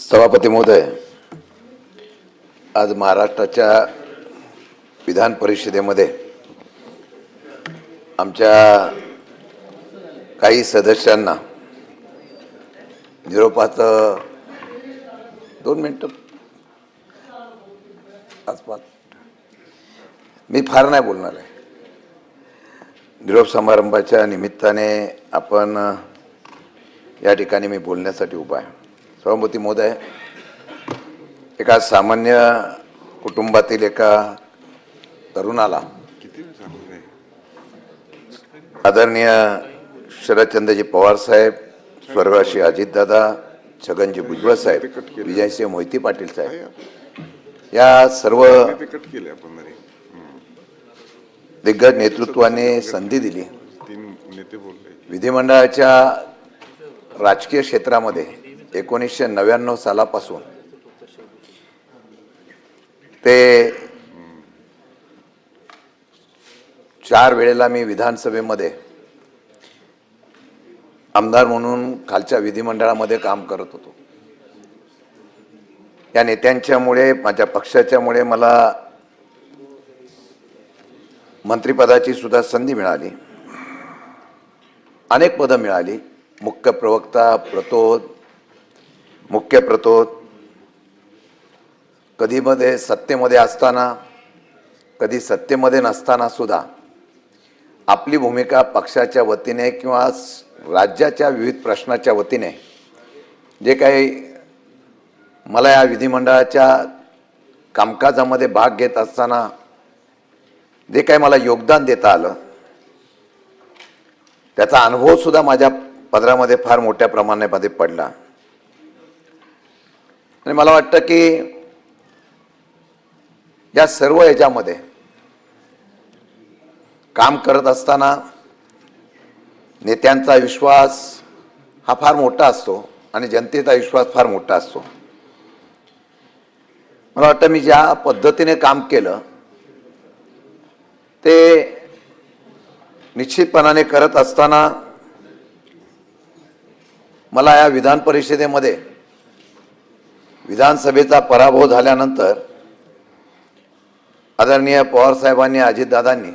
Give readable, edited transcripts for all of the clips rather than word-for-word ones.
सभापती महोदय, आज महाराष्ट्राच्या विधान परिषदेमध्ये आमच्या काही सदस्यांना निरोपाचं 2 मिनिटं आसपास मी फार नाही बोलणार आहे. निरोप समारंभाच्या निमित्ताने आपण या ठिकाणी मी बोलण्यासाठी उभा आहे. सभापती महोदय, एका सामान्य कुटुंबातील एका तरुणाला आदरणीय शरदचंद्रजी पवार साहेब, स्वर्गवासी अजितदादा, छगनजी भुजबळ साहेब, विजयसिंह मोहिते पाटील साहेब या सर्व दिग्गज नेतृत्वाने संधी दिली. विधिमंडळाच्या राजकीय क्षेत्रामध्ये 1999 सालापासून ते 4 वेळेला मी विधानसभेमध्ये आमदार म्हणून खालच्या विधिमंडळामध्ये काम करत होतो. या नेत्यांच्यामुळे, माझ्या पक्षाच्यामुळे मला मंत्रिपदाची सुद्धा संधी मिळाली. अनेक पदं मिळाली. मुख्य प्रवक्ता, प्रतोद, मुख्य प्रतोद, कधी मध्ये सत्तेमध्ये असताना, कधी सत्तेमध्ये नसताना सुद्धा आपली भूमिका पक्षाच्या वतीने किंवा राज्याच्या विविध प्रश्नाच्या वतीने जे काही मला या विधिमंडळाच्या कामकाजामध्ये भाग घेत असताना जे काही मला योगदान देता आलं, त्याचा अनुभव सुद्धा माझ्या पदरामध्ये फार मोठ्या प्रमाणामध्ये पडला. आणि मला वाटतं की या सर्व ह्याच्यामध्ये काम करत असताना नेत्यांचा विश्वास हा फार मोठा असतो आणि जनतेचा विश्वास फार मोठा असतो. मला वाटतं मी ज्या पद्धतीने काम केलं ते निश्चितपणाने करत असताना मला या विधान परिषदेमध्ये विधानसभेचा पराभव झाल्यानंतर आदरणीय पवार साहेबांनी, अजितदादांनी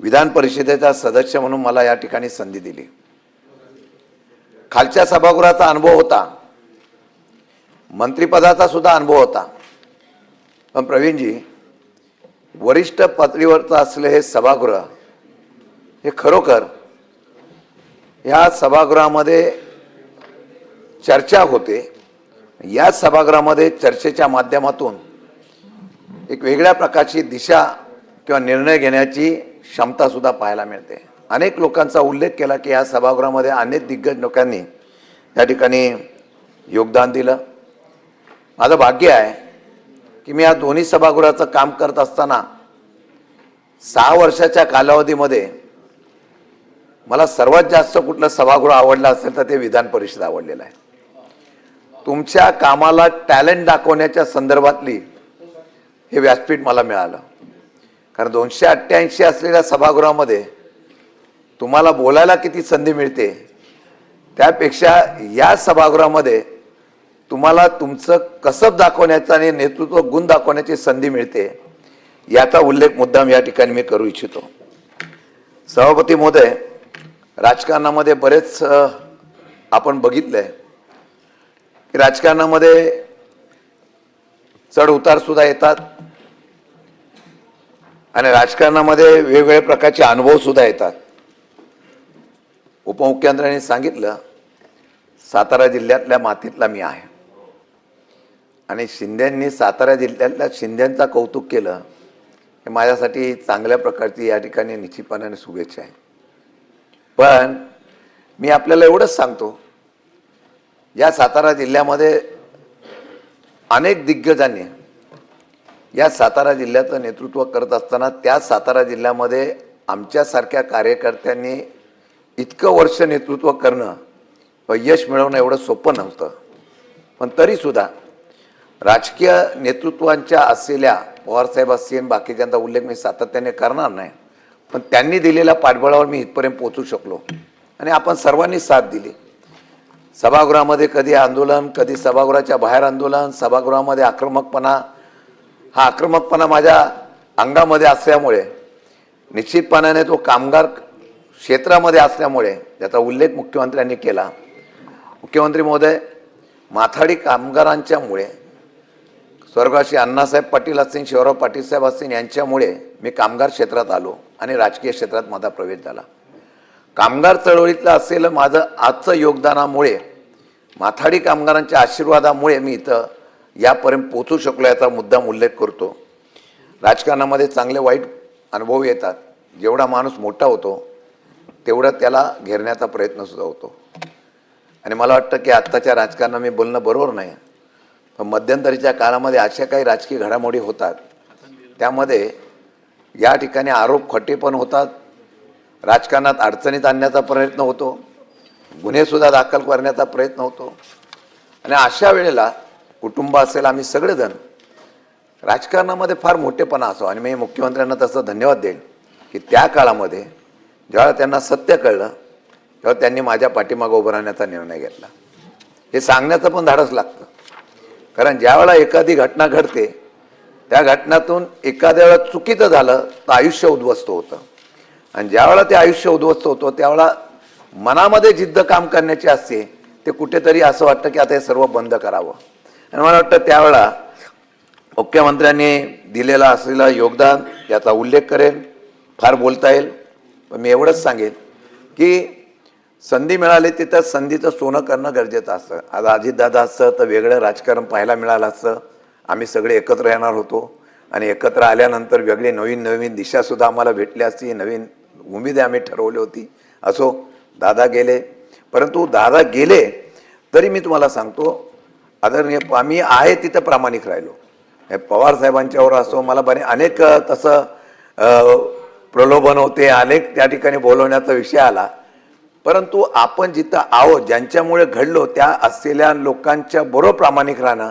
विधान परिषदेचा सदस्य म्हणून मला या ठिकाणी संधी दिली. खालच्या सभागृहाचा अनुभव होता, मंत्रिपदाचा सुद्धा अनुभव होता. पण प्रवीणजी, वरिष्ठ पातळीवरचं असले हे सभागृह हे खरोखर ह्या सभागृहामध्ये चर्चा होते. या सभागृहामध्ये चर्चेच्या माध्यमातून एक वेगळ्या प्रकारची दिशा किंवा निर्णय घेण्याची क्षमता सुद्धा पाहायला मिळते. अनेक लोकांचा उल्लेख केला की या सभागृहामध्ये अनेक दिग्गज लोकांनी या ठिकाणी योगदान दिलं. माझं भाग्य आहे की मी या दोन्ही सभागृहाचं काम करत असताना 6 वर्षाच्या कालावधीमध्ये मला सर्वात जास्त कुठलं सभागृह आवडलं असेल तर ते विधान परिषद आवडलेलं आहे. तुमच्या कामाला टॅलेंट दाखवण्याच्या संदर्भातली हे व्यासपीठ मला मिळालं. कारण 288 असलेल्या सभागृहामध्ये तुम्हाला बोलायला किती संधी मिळते, त्यापेक्षा या सभागृहामध्ये तुम्हाला तुमचं कसब दाखवण्याचा आणि नेतृत्व गुण दाखवण्याची संधी मिळते, याचा उल्लेख मुद्दाम या ठिकाणी मी करू इच्छितो. सभापती महोदय, राजकारणामध्ये बरेच आपण बघितलंय की राजकारणामध्ये चढ उतार सुद्धा येतात आणि राजकारणामध्ये वेगवेगळ्या प्रकारचे अनुभव सुद्धा येतात. उपमुख्यमंत्र्यांनी सांगितलं, सातारा जिल्ह्यातल्या मातीतला मी आहे आणि शिंदेंनी सातारा जिल्ह्यातल्या शिंदेंचा कौतुक केलं. हे माझ्यासाठी चांगल्या प्रकारची या ठिकाणी निश्चितपणाने शुभेच्छा आहे. पण मी आपल्याला एवढंच सांगतो, या सातारा जिल्ह्यामध्ये अनेक दिग्गजांनी या सातारा जिल्ह्याचं नेतृत्व करत असताना त्या सातारा जिल्ह्यामध्ये आमच्यासारख्या कार्यकर्त्यांनी इतकं वर्ष नेतृत्व करणं व यश मिळवणं एवढं सोपं नव्हतं. पण तरीसुद्धा राजकीय नेतृत्वांच्या असलेल्या पवारसाहेब असतील, बाकीच्यांचा उल्लेख मी सातत्याने करणार नाही, पण त्यांनी दिलेल्या पाठबळावर मी इथपर्यंत पोहोचू शकलो आणि आपण सर्वांनी साथ दिली. सभागृहामध्ये कधी आंदोलन, कधी सभागृहाच्या बाहेर आंदोलन, सभागृहामध्ये आक्रमकपणा, हा आक्रमकपणा माझ्या अंगामध्ये असल्यामुळे निश्चितपणाने तो कामगार क्षेत्रामध्ये असल्यामुळे त्याचा उल्लेख मुख्यमंत्र्यांनी केला. मुख्यमंत्री महोदय, माथाडी कामगारांच्यामुळे स्वर्गवासी अण्णासाहेब पाटील असतील, शिवराव पाटील साहेब असतील यांच्यामुळे मी कामगार क्षेत्रात आलो आणि राजकीय क्षेत्रात माझा प्रवेश झाला. कामगार चळवळीतलं असलेलं माझं आजचं योगदानामुळे, माथाडी कामगारांच्या आशीर्वादामुळे मी इथं यापर्यंत पोचू शकलो याचा मुद्दाम उल्लेख करतो. राजकारणामध्ये चांगले वाईट अनुभव येतात. जेवढा माणूस मोठा होतो तेवढा त्याला घेरण्याचा प्रयत्नसुद्धा होतो. आणि मला वाटतं की आत्ताच्या राजकारणात मी बोलणं बरोबर नाही, पण मध्यंतरीच्या काळामध्ये अशा काही राजकीय घडामोडी होतात, त्यामध्ये या ठिकाणी आरोप खोटे पण होतात, राजकारणात अडचणीत आणण्याचा प्रयत्न होतो, गुन्हेसुद्धा दाखल करण्याचा प्रयत्न होतो. आणि अशा वेळेला कुटुंब असेल, आम्ही सगळेजण राजकारणामध्ये फार मोठेपणा असो. आणि मी मुख्यमंत्र्यांना तसं धन्यवाद देईन की त्या काळामध्ये ज्यावेळेला त्यांना सत्य कळलं तेव्हा त्यांनी माझ्या पाठीमागं उभं राहण्याचा निर्णय घेतला. हे सांगण्याचं पण धाडस लागतं, कारण ज्यावेळेला एखादी घटना घडते त्या घटनातून एखाद्या वेळेला चुकीचं झालं तर आयुष्य उद्ध्वस्त होतं. आणि ज्यावेळेला ते आयुष्य उद्ध्वस्त होतं त्यावेळेला मनामध्ये जिद्द काम करण्याची असते, ते कुठेतरी असं वाटतं की आता हे सर्व बंद करावं. आणि मला वाटतं त्यावेळेला मुख्यमंत्र्यांनी दिलेला असलेलं योगदान याचा उल्लेख करेन. फार बोलता येईल, पण मी एवढंच सांगेन की संधी मिळाली तिथं संधीचं सोनं करणं गरजेचं असतं. आज अजितदादा असतं तर वेगळं राजकारण पाहायला मिळालं असतं, आम्ही सगळे एकत्र येणार होतो आणि एकत्र आल्यानंतर वेगळी नवीन नवीन दिशासुद्धा आम्हाला भेटली असती, नवीन उमेद आम्ही ठरवली होती. असो, दादा गेले, परंतु दादा गेले तरी मी तुम्हाला सांगतो आदरणीय, आम्ही आहे तिथं प्रामाणिक राहिलो. पवार साहेबांच्यावर असो, मला अनेक तसं प्रलोभन होते, अनेक त्या ठिकाणी बोलवण्याचा विषय आला, परंतु आपण जिथं आहोत, ज्यांच्यामुळे घडलो त्या असलेल्या लोकांच्या बरोबर प्रामाणिक राहणं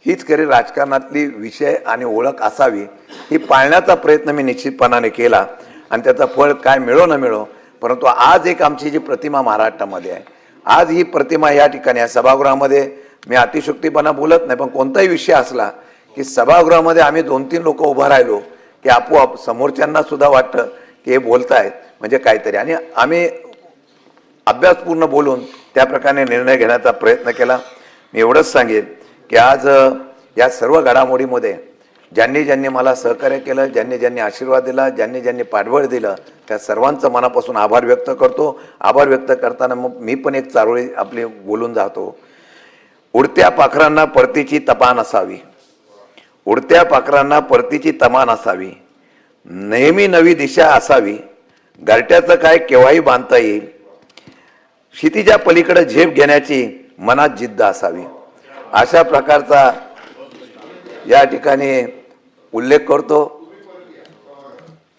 हीच खरी राजकारणातली विषय आणि ओळख असावी, ही पाळण्याचा प्रयत्न मी निश्चितपणाने केला. आणि त्याचं फळ काय मिळो न मिळो, परंतु आज एक आमची जी प्रतिमा महाराष्ट्रामध्ये आहे, आज ही प्रतिमा या ठिकाणी आहे. सभागृहामध्ये मी अतिशयोक्तीपणा बोलत नाही, पण कोणताही विषय असला की सभागृहामध्ये आम्ही 2-3 लोक उभं राहिलो की आपोआप समोरच्यांना सुद्धा वाटतं की हे बोलतायत म्हणजे काहीतरी, आणि आम्ही अभ्यासपूर्ण बोलून त्या प्रकारे निर्णय घेण्याचा प्रयत्न केला. मी एवढंच सांगेन की आज या सर्व घडामोडीमध्ये ज्यांनी ज्यांनी मला सहकार्य केलं, ज्यांनी ज्यांनी आशीर्वाद दिला, ज्यांनी ज्यांनी पाठबळ दिलं, त्या सर्वांचं मनापासून आभार व्यक्त करतो. आभार व्यक्त करताना मग मी पण एक चारोळी आपली बोलून जातो. उडत्या पाखरांना परतीची तमान असावी, उडत्या पाखरांना परतीची तमान असावी, नेहमी नवी दिशा असावी, घरट्याचं काय केव्हाही बांधता येईल, क्षितिजा पलीकडे झेप घेण्याची मनात जिद्द असावी. अशा प्रकारचा या ठिकाणी उल्लेख करतो.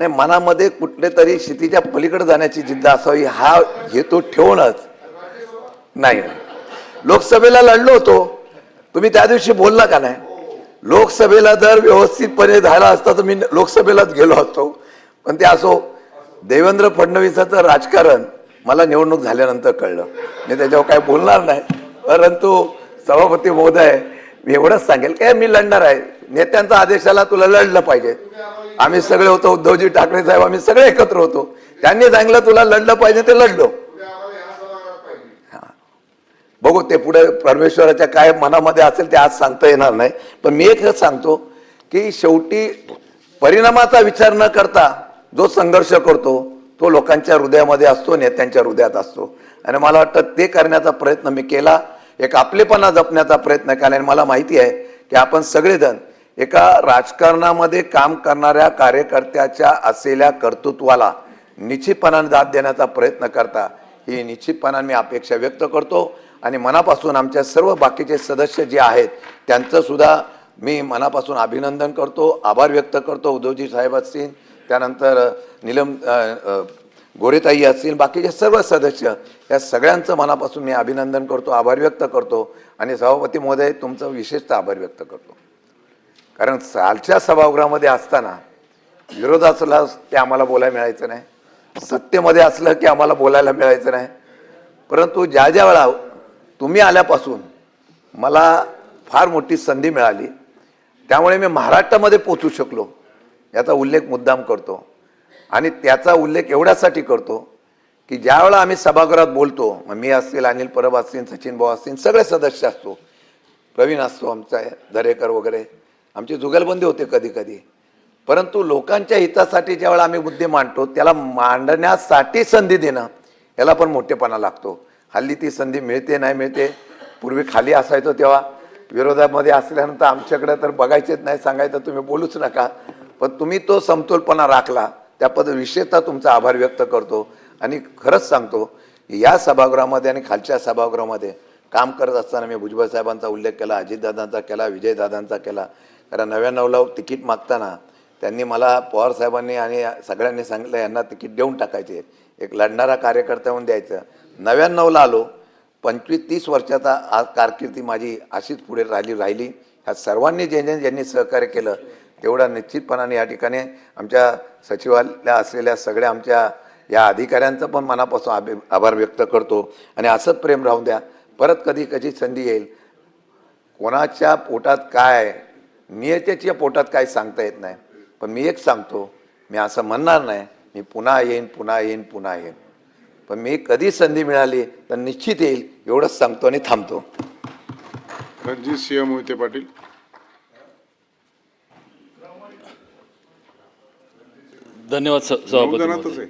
नाही, मनामध्ये कुठले तरी क्षितिजा पलीकडे जाण्याची जिद्द असावी हा हेतू ठेवूनच नाही. लोकसभेला लढलो होतो, तुम्ही त्या दिवशी बोलला का नाही? लोकसभेला जर व्यवस्थितपणे झाला असता तर मी लोकसभेलाच गेलो असतो. पण ते असो, देवेंद्र फडणवीसाचं राजकारण मला निवडणूक झाल्यानंतर कळलं, मी त्याच्यावर काय बोलणार नाही. परंतु सभापती महोदय, मी एवढंच सांगेल काय, मी लढणार आहे. नेत्यांचा आदेश आला तुला लढलं पाहिजे. आम्ही सगळे होतो, उद्धवजी ठाकरे साहेब, आम्ही सगळे एकत्र होतो. त्यांनी सांगितलं तुला लढलं पाहिजे, ते लढलो. बघू ते पुढे परमेश्वराच्या काय मनामध्ये असेल ते आज सांगता येणार नाही. पण मी एकच सांगतो की शेवटी परिणामाचा विचार न करता जो संघर्ष करतो तो लोकांच्या हृदयामध्ये असतो, नेत्यांच्या हृदयात असतो. आणि मला वाटतं ते करण्याचा प्रयत्न मी केला, एक आपलेपणा जपण्याचा प्रयत्न केला. आणि मला माहिती आहे की आपण सगळेजण एका राजकारणामध्ये काम करणाऱ्या कार्यकर्त्याच्या असलेल्या कर्तृत्वाला निश्चितपणाने दाद देण्याचा प्रयत्न करता, ही निश्चितपणाने मी अपेक्षा व्यक्त करतो. आणि मनापासून आमच्या सर्व बाकीचे सदस्य जे आहेत त्यांचं सुद्धा मी मनापासून अभिनंदन करतो, आभार व्यक्त करतो. उद्धवजी साहेब असतील, त्यानंतर नीलम गोरेताई असतील, बाकीचे सर्व सदस्य, या सगळ्यांचं मनापासून मी अभिनंदन करतो, आभार व्यक्त करतो. आणि सभापती महोदय, तुमचं विशेषतः आभार व्यक्त करतो, कारण सालच्या सभागृहामध्ये असताना विरोध असला की आम्हाला बोलायला मिळायचं नाही, सत्तेमध्ये असलं की आम्हाला बोलायला मिळायचं नाही. परंतु ज्या ज्या वेळा तुम्ही आल्यापासून मला फार मोठी संधी मिळाली, त्यामुळे मी महाराष्ट्रामध्ये पोचू शकलो याचा उल्लेख मुद्दाम करतो. आणि त्याचा उल्लेख एवढ्यासाठी करतो की ज्यावेळेला आम्ही सभागृहात बोलतो, मग मी असतील, अनिल परब असतील, सचिन भाऊ असतील, सगळे सदस्य असतो, प्रवीण असतो आमचा, दरेकर वगैरे, आमची जुगलबंदी होते कधी कधी. परंतु लोकांच्या हितासाठी ज्यावेळेला आम्ही मुद्दे मांडतो त्याला मांडण्यासाठी संधी देणं याला पण मोठेपणा लागतो. हल्ली ती संधी मिळते नाही मिळते. पूर्वी खाली असायचो तेव्हा विरोधामध्ये असल्यानंतर आमच्याकडे तर बघायचेच नाही, सांगायचं तुम्ही बोलूच नका. पण तुम्ही तो समतोलपणा राखला, त्या विशेषतः तुमचा आभार व्यक्त करतो. आणि खरंच सांगतो या सभागृहामध्ये आणि खालच्या सभागृहामध्ये काम करत असताना मी भुजबळ साहेबांचा उल्लेख केला, अजितदादांचा केला, विजयदादांचा केला. कारण 99ला तिकीट मागताना त्यांनी मला पवार साहेबांनी आणि सगळ्यांनी सांगितलं यांना तिकीट देऊन टाकायचे, एक लढणारा कार्यकर्ता म्हणून द्यायचं. 99ला आलो. 25-30 वर्षाचा आज कारकिर्दी माझी अशीच पुढे राहिली. ह्या सर्वांनी ज्यांनी सहकार्य केलं तेवढा निश्चितपणाने या ठिकाणी आमच्या सचिवालयात असलेल्या सगळ्या आमच्या या अधिकाऱ्यांचं पण मनापासून आभार व्यक्त करतो. आणि असंच प्रेम राहून द्या. परत कधी संधी येईल. कोणाच्या पोटात काय, नियतेच्या पोटात काय सांगता येत नाही. पण मी एक सांगतो, मी असं म्हणणार नाही मी पुन्हा येईन. पण मी कधी संधी मिळाली तर निश्चित येईल एवढंच सांगतो आणि थांबतो. रणजित सिंह मोहिते पाटील. धन्यवाद सभापती महोदय.